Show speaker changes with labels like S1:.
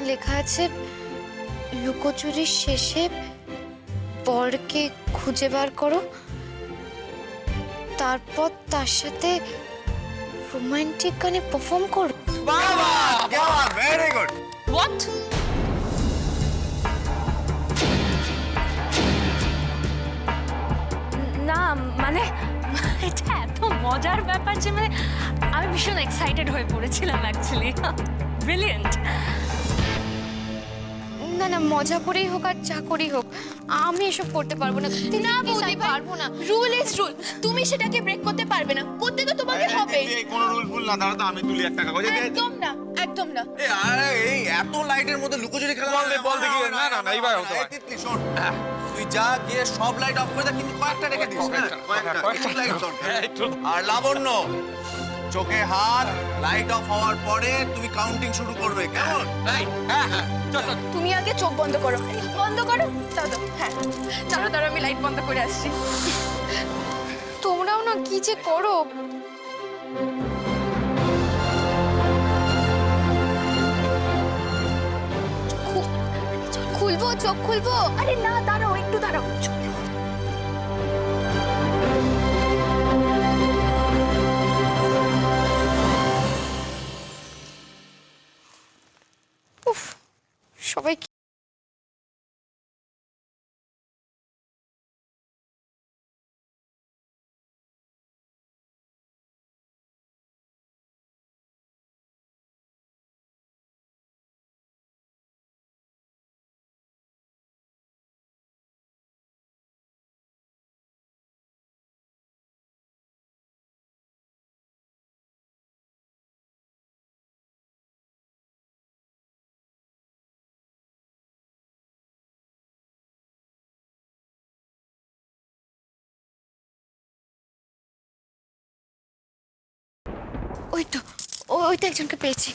S1: লেখা আছে লুকোচুরির শেষে বরকে খুঁজে বার করো, তারপর তার সাথে রোমান্টিক গানে পারফর্ম করো।
S2: বাবা কি বাত, ভেরি গুড।
S3: হোয়াট? না মানে এটা এত মজার ব্যাপার যে মানে আমি ভীষণ এক্সাইটেড হয়ে পড়েছিলাম অ্যাকচুয়ালি। ব্রিলিয়েন্ট।
S1: না না, মজা করেই হোক আর যা করেই হোক, আমি এসব করতে পারবো না।
S4: না বৌদি
S1: পারবো না।
S4: রুল ইজ রুল, তুমি সেটাকে ব্রেক করতে পারবে না, করতে তো তোমাকে হবে।
S2: এই কোন রুল ফুল না, দাঁড়া তো আমি তুলি একটা কাগজ।
S4: একদম না, একদম না।
S2: এই আরে এই এত লাইটের মধ্যে লুকোচুরি খেলা
S5: বল দেখি। না, না, না, এইবার হতে হয়।
S2: তিতলি শোন, তুই যা গিয়ে সব লাইট অফ করে দে, কিন্তু কয়েকটা রেখে দিস। কয়েকটা লাইট অন। আর লাবণ্য, চোখে হাত, লাইট অফ হওয়ার পরে তুমি কাউন্টিং শুরু করবে, কেমন?
S4: তুমি আগে চোখ বন্ধ করো। বন্ধ করো। দাদা হ্যাঁ, চলো দাঁড়ো, আমি লাইট বন্ধ করে আসছি।
S1: তোমরাও না কি যে করো। খুলবো, চোখ খুলবো?
S4: আরে না, দাঁড়াও, একটু দাঁড়াও।
S1: উফ, সবাই ওই তো, ওই তো একজনকে পেয়েছি।